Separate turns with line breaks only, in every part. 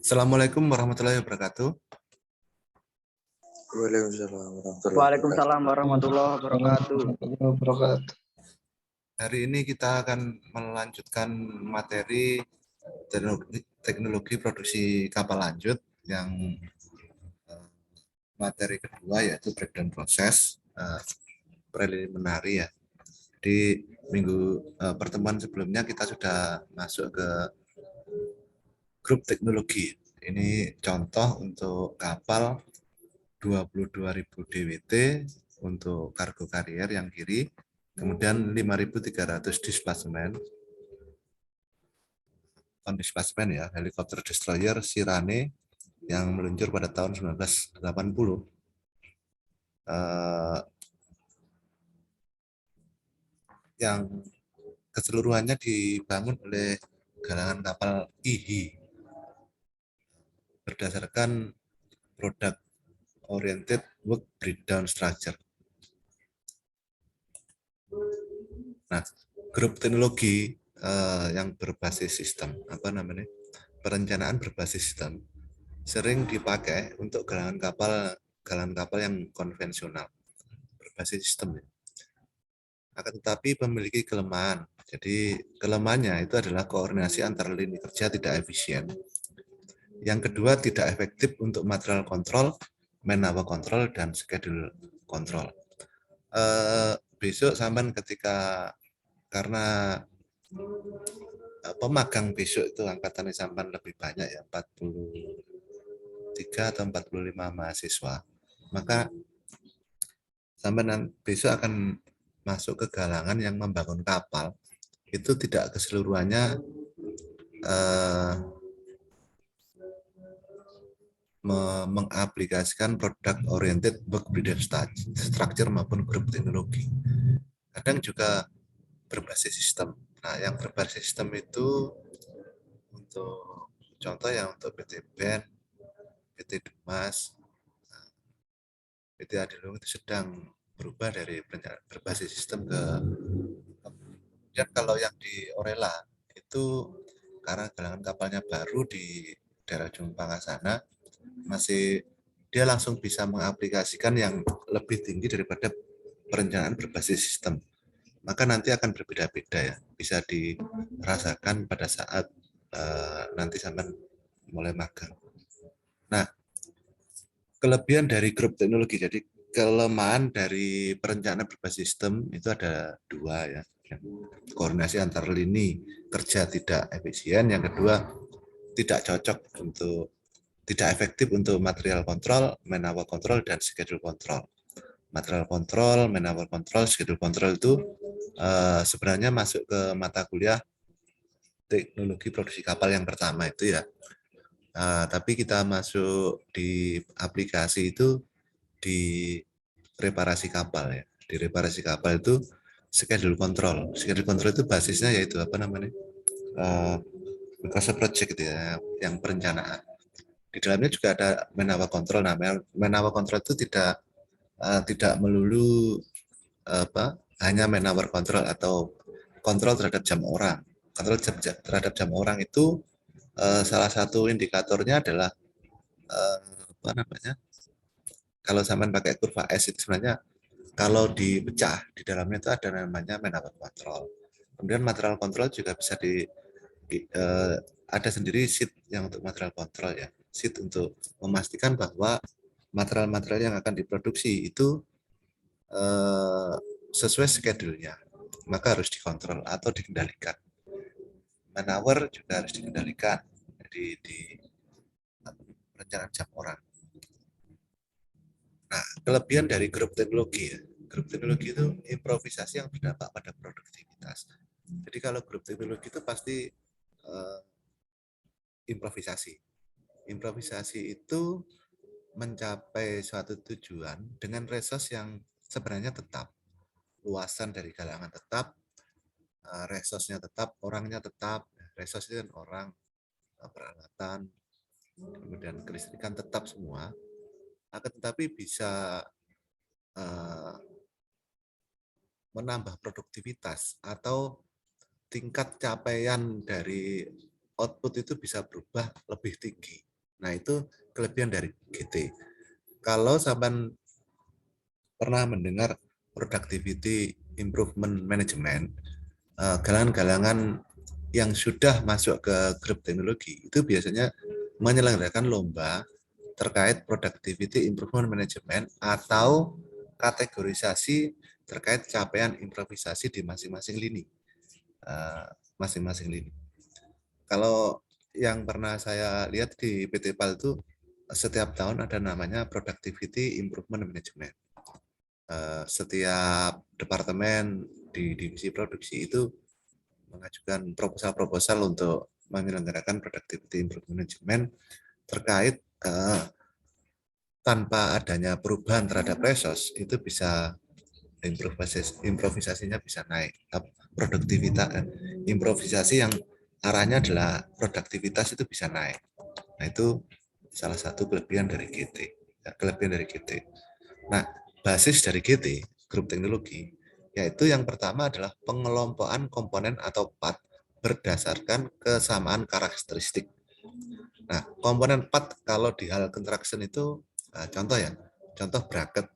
Assalamualaikum warahmatullahi wabarakatuh.
Waalaikumsalam warahmatullahi wabarakatuh.
Hari ini kita akan melanjutkan materi teknologi produksi kapal lanjut yang materi kedua yaitu breakdown proses preliminary ya. Di pertemuan sebelumnya kita sudah masuk ke grup teknologi. Ini contoh untuk kapal 22.000 DWT untuk kargo karier yang kiri, kemudian 5.300 displacement, displacement ya, helikopter destroyer Sirane yang meluncur pada tahun 1980. Yang keseluruhannya dibangun oleh galangan kapal IHI berdasarkan product oriented work breakdown structure. Nah, grup teknologi yang berbasis sistem, perencanaan berbasis sistem, sering dipakai untuk galangan kapal yang konvensional berbasis sistem. Akan tetapi memiliki kelemahan. Jadi kelemahannya itu adalah koordinasi antar lini kerja tidak efisien. Yang kedua, tidak efektif untuk material kontrol, man hour kontrol, dan schedule kontrol. Besok sampean karena pemagang besok itu angkatan sampean lebih banyak ya, 43 atau 45 mahasiswa, maka sampean besok akan masuk ke galangan yang membangun kapal. Itu tidak keseluruhannya mengaplikasikan product oriented work breakdown structure maupun grup teknologi. Kadang juga berbasis sistem. Nah, yang berbasis sistem itu untuk contoh yang untuk PT BEN, PT Dumas, PT Adilung itu sedang berubah dari berbasis sistem ke. Kemudian kalau yang di Orela itu karena galangan kapalnya baru di daerah Jumpanga sana, dia langsung bisa mengaplikasikan yang lebih tinggi daripada perencanaan berbasis sistem. Maka nanti akan berbeda-beda ya, bisa dirasakan pada saat nanti sampai mulai magang. Nah, kelebihan dari grup teknologi, jadi kelemahan dari perencanaan berbasis sistem itu ada dua ya. Koordinasi antar lini kerja tidak efisien, yang kedua tidak cocok tidak efektif untuk material kontrol, man hour kontrol, dan schedule kontrol. Material kontrol, man hour kontrol, schedule kontrol itu sebenarnya masuk ke mata kuliah teknologi produksi kapal yang pertama itu ya. Tapi kita masuk di aplikasi itu di reparasi kapal ya. Di reparasi kapal itu schedule control. Schedule control itu basisnya yaitu Microsoft Project gitu ya, yang perencanaan. Di dalamnya juga ada man hour control. Nah, man hour control itu tidak melulu hanya man hour control atau kontrol terhadap jam orang. Kontrol terhadap jam orang itu salah satu indikatornya adalah kalau sampean pakai kurva S itu sebenarnya kalau dipecah di dalamnya itu ada namanya man hour control. Kemudian material control juga bisa ada sendiri sheet yang untuk material control ya. Sheet untuk memastikan bahwa material-material yang akan diproduksi itu sesuai schedule-nya. Maka harus dikontrol atau dikendalikan. Man hour juga harus dikendalikan di perencanaan jam orang. Nah, kelebihan dari grup teknologi ya. Grup teknologi itu improvisasi yang berdampak pada produktivitas. Jadi kalau grup teknologi itu pasti improvisasi. Improvisasi itu mencapai suatu tujuan dengan resource yang sebenarnya tetap. Luasan dari galangan tetap, resource-nya tetap, orangnya tetap. Resource itu kan orang, peralatan, kemudian kelistrikan tetap semua. Akan tetapi bisa menambah produktivitas atau tingkat capaian dari output itu bisa berubah lebih tinggi. Nah, itu kelebihan dari GT. Kalau sampai pernah mendengar productivity improvement management, galangan-galangan yang sudah masuk ke grup teknologi itu biasanya menyelenggarakan lomba terkait productivity improvement management atau kategorisasi terkait capaian improvisasi di masing-masing lini. Kalau yang pernah saya lihat di PT PAL itu setiap tahun ada namanya productivity improvement management. Setiap departemen di divisi produksi itu mengajukan proposal-proposal untuk menyelenggarakan productivity improvement management terkait tanpa adanya perubahan terhadap resource itu bisa improvisasinya bisa naik. Produktivitas improvisasi yang arahnya adalah produktivitas itu bisa naik. Nah, itu salah satu kelebihan dari GT. Nah, basis dari GT, grup teknologi, yaitu yang pertama adalah pengelompokan komponen atau part berdasarkan kesamaan karakteristik. Nah, komponen part kalau di hal construction itu contoh ya, contoh bracket,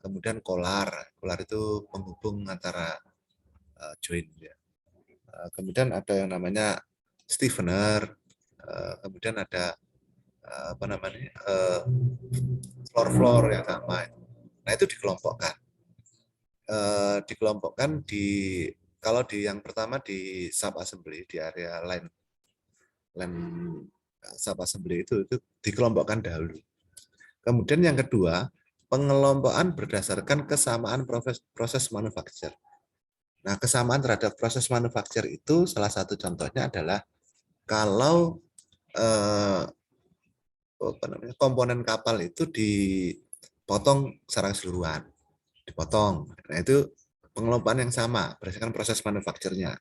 kemudian kolar itu penghubung antara join. Ya. Kemudian ada yang namanya stiffener, kemudian ada floor yang sama. Nah, itu dikelompokkan. Kalau di yang pertama di sub assembly di area line sub assembly itu dikelompokkan dahulu. Kemudian yang kedua, pengelompokan berdasarkan kesamaan proses manufacture. Nah, kesamaan terhadap proses manufacture itu salah satu contohnya adalah kalau komponen kapal itu dipotong secara keseluruhan, dipotong. Nah, itu pengelompokan yang sama berdasarkan proses manufacture-nya.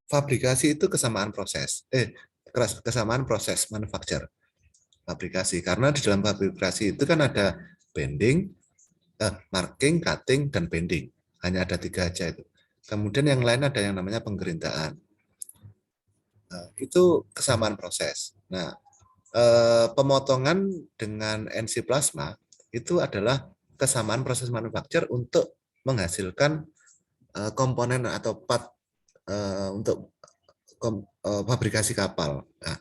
Fabrikasi itu kesamaan proses manufacture. Fabrikasi, karena di dalam fabrikasi itu kan ada bending, marking, cutting, dan bending. Hanya ada 3 aja itu. Kemudian yang lain ada yang namanya penggerintaan. Nah, itu kesamaan proses. Nah, pemotongan dengan NC plasma itu adalah kesamaan proses manufacture untuk menghasilkan komponen atau part untuk fabrikasi kapal. Nah,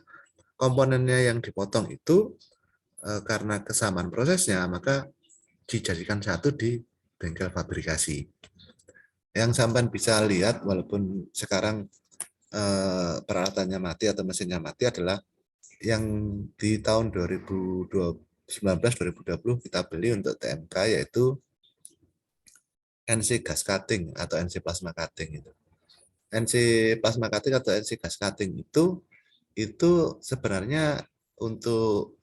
komponennya yang dipotong itu karena kesamaan prosesnya, maka dijadikan satu di bengkel fabrikasi. Yang sampean bisa lihat, walaupun sekarang peralatannya mati atau mesinnya mati, adalah yang di tahun 2019-2020 kita beli untuk TMK, yaitu NC gas cutting atau NC plasma cutting itu. NC plasma cutting atau NC gas cutting itu sebenarnya untuk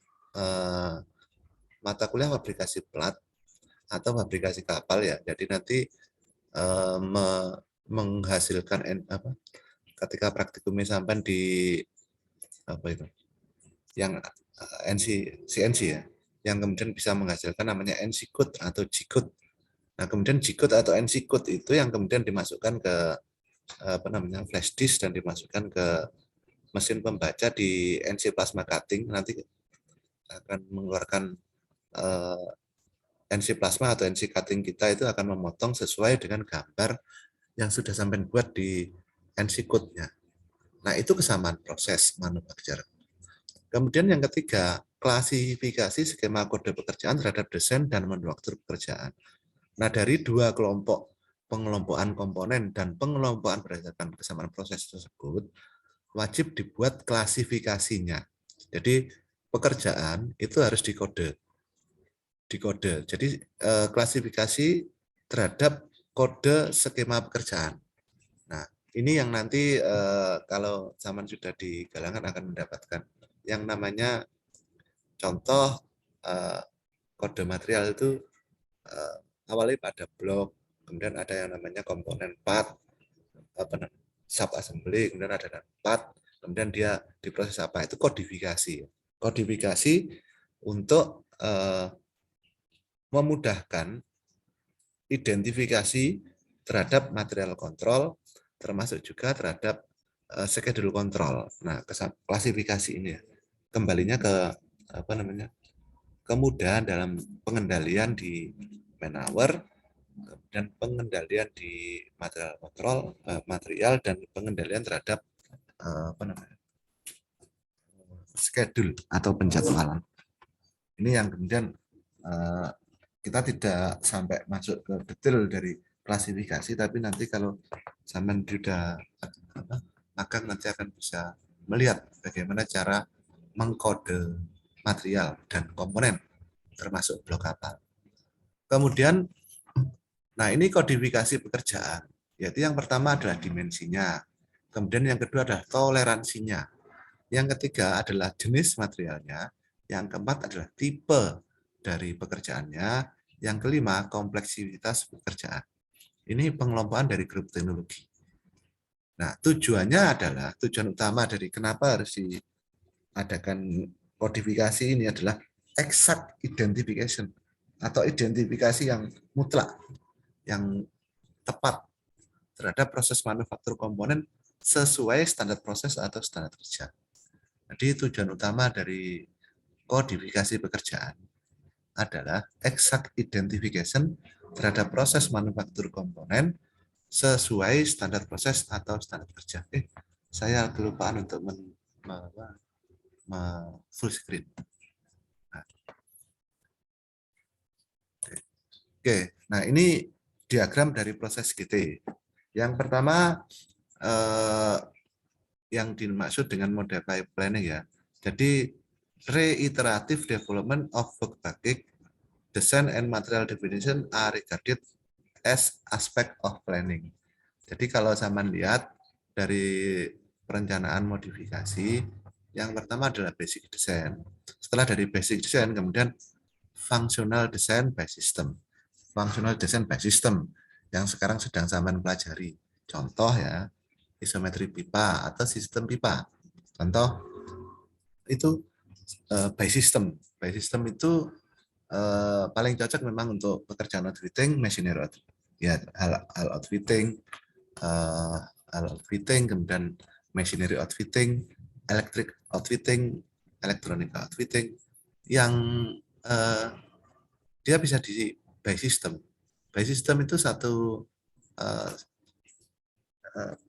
mata kuliah fabrikasi plat atau fabrikasi kapal ya. Jadi nanti menghasilkan ketika praktikumnya sampai di yang CNC ya, yang kemudian bisa menghasilkan namanya NC code atau G code. Nah, kemudian G code atau NC code itu yang kemudian dimasukkan ke flash disk dan dimasukkan ke mesin pembaca di NC plasma cutting, nanti akan mengeluarkan NC plasma atau NC cutting kita itu akan memotong sesuai dengan gambar yang sudah sampai buat di NC code-nya. Nah, itu kesamaan proses manufacture. Kemudian yang ketiga, klasifikasi skema kode pekerjaan terhadap desain dan manufaktur pekerjaan. Nah, dari 2 kelompok pengelompokan komponen dan pengelompokan berdasarkan kesamaan proses tersebut, wajib dibuat klasifikasinya. Jadi, pekerjaan itu harus dikode. Jadi, klasifikasi terhadap kode skema pekerjaan. Nah, ini yang nanti kalau zaman sudah di galangan akan mendapatkan yang namanya contoh kode material itu awalnya pada blok, kemudian ada yang namanya komponen part, sub assembly, kemudian ada part, kemudian dia diproses apa, itu kodifikasi. Kodifikasi untuk memudahkan identifikasi terhadap material kontrol, termasuk juga terhadap schedule kontrol. Nah, klasifikasi ini kembalinya ke kemudahan dalam pengendalian di man-hour dan pengendalian di material kontrol, material dan pengendalian terhadap schedule atau penjadwalan. Ini yang kemudian kita tidak sampai masuk ke detail dari klasifikasi, tapi nanti kalau zaman sudah magang nanti akan bisa melihat bagaimana cara mengkode material dan komponen termasuk blok kapal. Kemudian, nah ini kodifikasi pekerjaan, yaitu yang pertama adalah dimensinya, kemudian yang kedua adalah toleransinya, yang ketiga adalah jenis materialnya, yang keempat adalah tipe dari pekerjaannya, yang kelima kompleksitas pekerjaan. Ini pengelompokan dari grup teknologi. Nah, tujuannya adalah, tujuan utama dari kenapa harus diadakan kodifikasi ini adalah exact identification atau identifikasi yang mutlak, yang tepat terhadap proses manufaktur komponen sesuai standar proses atau standar kerja. Jadi tujuan utama dari kodifikasi pekerjaan adalah exact identification terhadap proses manufaktur komponen sesuai standar proses atau standar kerja. Saya kelupaan untuk full screen. Oke, nah ini diagram dari proses GT. Yang pertama yang dimaksud dengan model planning ya. Jadi reiterative development of work package, design and material definition are regarded as aspect of planning. Jadi kalau zaman lihat dari perencanaan modifikasi, yang pertama adalah basic design. Setelah dari basic design, kemudian functional design by system. Functional design by system yang sekarang sedang zaman pelajari. Contoh ya, isometri pipa atau sistem pipa. Contoh itu by system. By system itu paling cocok memang untuk pekerjaan outfitting, machinery ya, hal outfitting, kemudian machinery outfitting, electric outfitting, electronic outfitting, yang dia bisa di by system. By system itu satu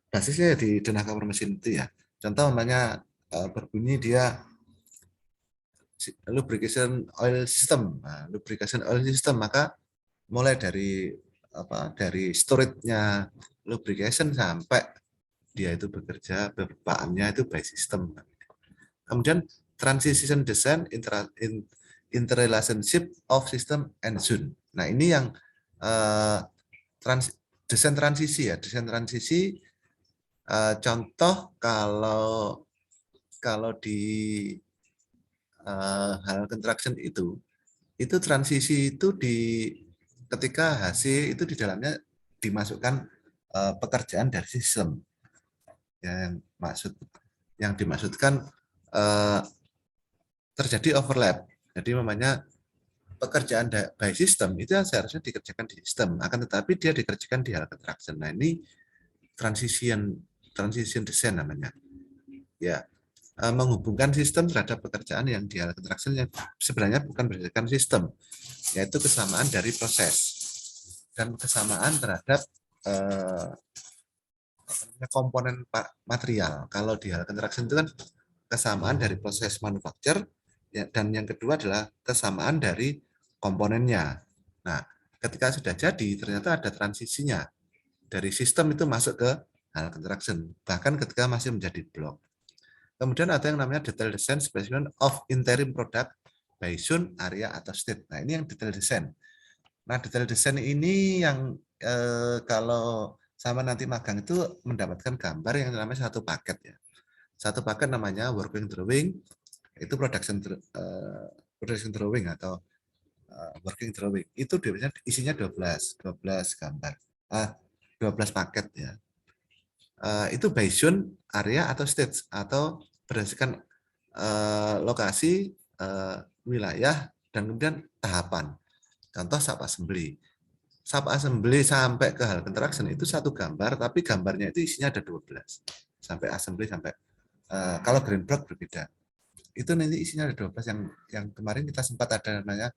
basisnya di tenaga mesin itu ya. Contoh namanya berbunyi dia lubrication oil system. Nah, lubrication oil system, maka mulai dari dari storage-nya lubrication sampai dia itu bekerja, bahannya itu by system. Kemudian transition design interrelationship of system and zone. Nah, ini yang desain transisi ya. Desain transisi contoh kalau di hal construction itu transisi itu ketika HC itu di dalamnya dimasukkan pekerjaan dari sistem. Yang dimaksudkan terjadi overlap. Jadi namanya pekerjaan by system itu seharusnya dikerjakan di sistem, akan tetapi dia dikerjakan di hal construction. Nah, ini transition design namanya. Ya, menghubungkan sistem terhadap pekerjaan yang di hal construction yang sebenarnya bukan berdasarkan sistem, yaitu kesamaan dari proses dan kesamaan terhadap komponen material. Kalau di hal construction itu kan kesamaan dari proses manufacture, dan yang kedua adalah kesamaan dari komponennya. Nah, ketika sudah jadi, ternyata ada transisinya dari sistem itu masuk ke hal construction, bahkan ketika masih menjadi blok. Kemudian ada yang namanya detail design specification of interim product by zone, area, atau state. Nah, ini yang detail design. Nah, detail design ini yang kalau sama nanti magang itu mendapatkan gambar yang namanya satu paket ya. Satu paket namanya working drawing, itu production drawing atau working drawing. Itu biasanya isinya 12 gambar. 12 paket ya. Itu by zone, area, atau stage, atau berdasarkan lokasi, wilayah, dan kemudian tahapan. Contoh sub assembly. sub assembly sampai ke hal interaction itu satu gambar, tapi gambarnya itu isinya ada 12. Sampai assembly sampai kalau green block berbeda. Itu nanti isinya ada 12 yang kemarin kita sempat ada namanya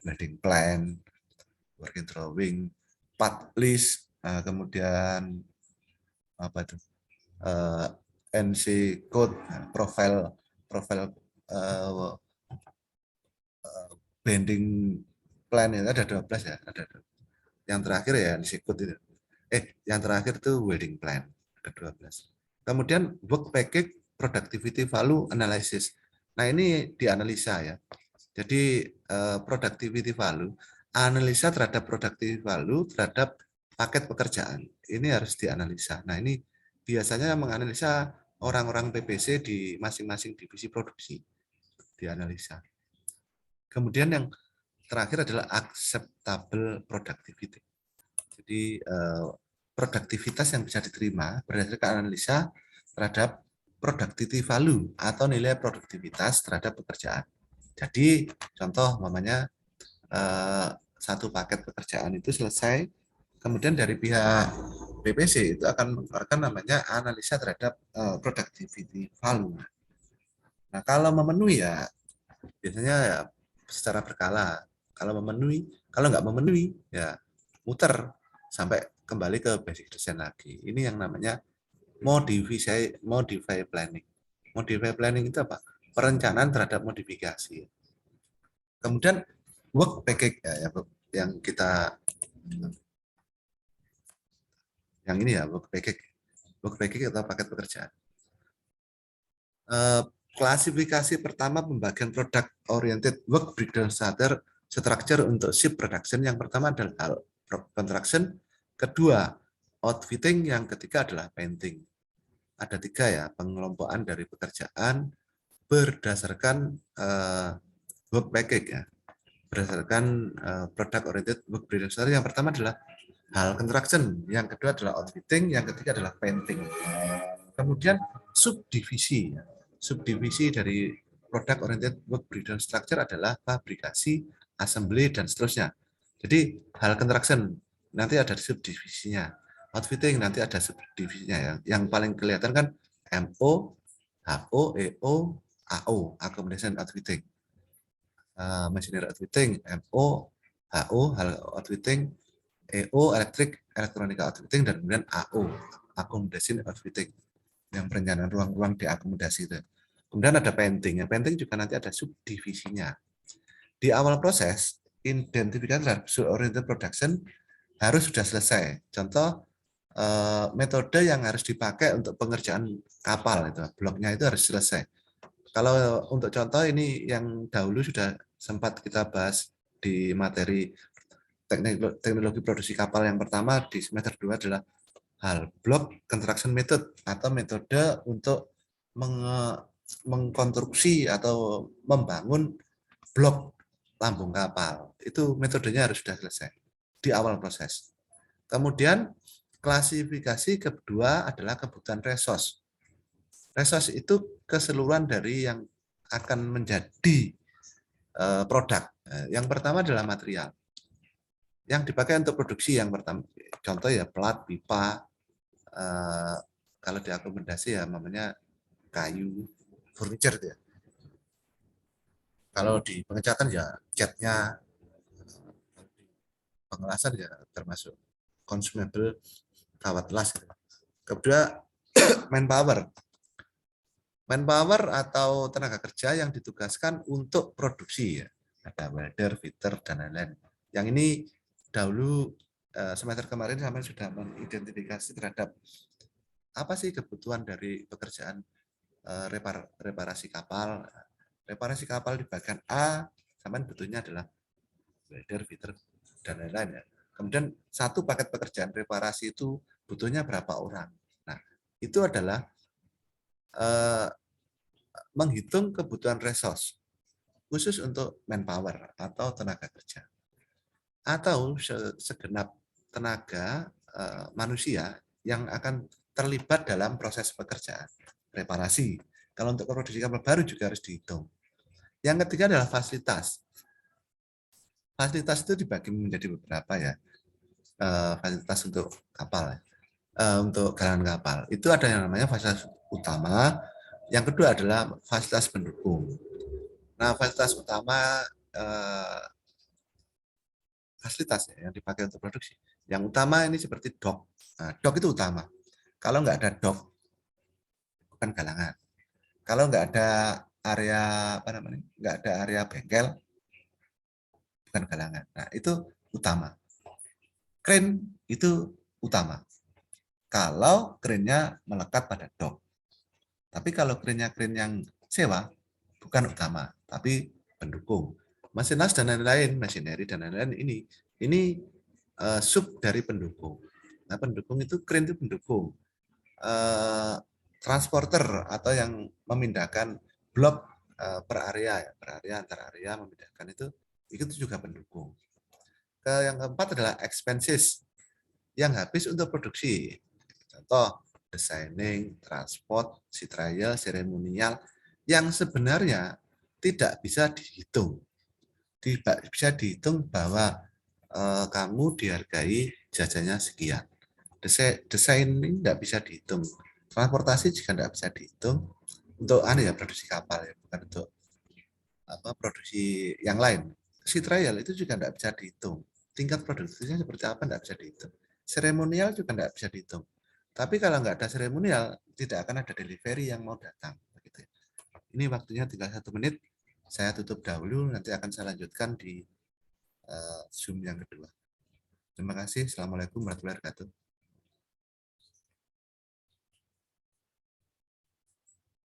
building plan, working drawing, part list, kemudian apa itu? NC code, profile bending plan itu ada 12 ya, ada. Yang terakhir ya NC code itu. Yang terakhir itu welding plan, ada 12. Kemudian work package productivity value analysis. Nah, ini dianalisa ya. Jadi productivity value, analisa terhadap productivity value terhadap paket pekerjaan. Ini harus dianalisa. Nah, ini biasanya menganalisa orang-orang PPC di masing-masing divisi produksi. Dianalisa. Kemudian yang terakhir adalah acceptable productivity. Jadi produktivitas yang bisa diterima berdasarkan analisa terhadap productivity value atau nilai produktivitas terhadap pekerjaan. Jadi contoh namanya satu paket pekerjaan itu selesai, kemudian dari pihak BPC itu akan mengeluarkan namanya analisa terhadap productivity value. Nah, kalau memenuhi ya biasanya ya secara berkala. Kalau memenuhi, kalau nggak memenuhi ya muter sampai kembali ke basic design lagi. Ini yang namanya modify planning. Modify planning itu apa? Perencanaan terhadap modifikasi. Kemudian work package ya, yang kita yang ini ya work package atau paket pekerjaan. Klasifikasi pertama pembagian product oriented work breakdown structure untuk shift production. Yang pertama adalah hal construction, kedua outfitting, yang ketiga adalah painting. Ada 3 ya pengelompokan dari pekerjaan berdasarkan work package ya, berdasarkan product oriented work breakdown structure. Yang pertama adalah hal construction, yang kedua adalah outfitting, yang ketiga adalah painting. Kemudian subdivisi ya. Subdivisi dari product oriented work breakdown structure adalah fabrikasi, assembly, dan seterusnya. Jadi hal construction nanti ada subdivisinya, outfitting nanti ada subdivisinya. Yang paling kelihatan kan MO, HO, EO, AO, accommodation outfitting, machinery outfitting, MO, HO, hal outfitting, EO, electronic outfitting, dan kemudian AO, accommodation outfitting, yang perencanaan ruang-ruang diakomodasi itu. Kemudian ada painting. Painting juga nanti ada subdivisinya. Di awal proses, identifikasi terhadap oriented production harus sudah selesai. Contoh, metode yang harus dipakai untuk pengerjaan kapal, itu bloknya itu harus selesai. Kalau untuk contoh ini yang dahulu sudah sempat kita bahas di materi teknologi produksi kapal yang pertama di semester 2 adalah hal block construction method atau metode untuk mengkonstruksi atau membangun blok lambung kapal. Itu metodenya harus sudah selesai di awal proses. Kemudian klasifikasi kedua adalah kebutuhan resource. Resource itu keseluruhan dari yang akan menjadi produk. Yang pertama adalah material yang dipakai untuk produksi. Yang pertama, contoh ya plat, pipa, kalau diakomodasi ya namanya kayu, furniture ya. Kalau di pengecatan ya catnya, pengelasan ya termasuk consumable, kawat las. Kedua manpower. Manpower atau tenaga kerja yang ditugaskan untuk produksi ya. Ada welder, fitter, dan lain-lain. Yang ini dahulu semester kemarin sampai sudah mengidentifikasi terhadap apa sih kebutuhan dari pekerjaan reparasi kapal. Reparasi kapal di bagian A, sampai butuhnya adalah welder, fitter, dan lain-lain ya. Kemudian satu paket pekerjaan reparasi itu butuhnya berapa orang. Nah, itu adalah menghitung kebutuhan resource khusus untuk manpower atau tenaga kerja. Atau segenap tenaga manusia yang akan terlibat dalam proses pekerjaan reparasi. Kalau untuk produksi kapal baru juga harus dihitung. Yang ketiga adalah fasilitas. Fasilitas itu dibagi menjadi beberapa ya. fasilitas untuk kapal, untuk galangan kapal. Itu ada yang namanya fasilitas utama. Yang kedua adalah fasilitas pendukung. Nah, fasilitas utama fasilitas yang dipakai untuk produksi. Yang utama ini seperti dock. Nah, dock itu utama. Kalau nggak ada dock, bukan galangan. Kalau nggak ada area nggak ada area bengkel, bukan galangan. Nah, itu utama. Crane itu utama. Kalau crane-nya melekat pada dock. Tapi kalau crane-nya crane yang sewa, bukan utama, tapi pendukung. Masinas dan lain-lain, masineri dan lain-lain ini sub dari pendukung. Nah, pendukung itu crane itu pendukung. Transporter atau yang memindahkan blok per area antar area memindahkan itu juga pendukung. Yang keempat adalah expenses yang habis untuk produksi. Contoh designing, transport, sea trial, seremonial yang sebenarnya tidak bisa dihitung. Tidak bisa dihitung bahwa kamu dihargai jasanya sekian. Designing tidak bisa dihitung. Transportasi juga tidak bisa dihitung untuk produksi kapal ya, bukan untuk produksi yang lain. Sea trial itu juga tidak bisa dihitung. Tingkat produksinya seperti apa tidak bisa dihitung. Seremonial juga tidak bisa dihitung. Tapi kalau nggak ada seremonial, tidak akan ada delivery yang mau datang. Ini waktunya tinggal 1 menit. Saya tutup dahulu, nanti akan saya lanjutkan di Zoom yang kedua. Terima kasih. Assalamualaikum warahmatullahi wabarakatuh.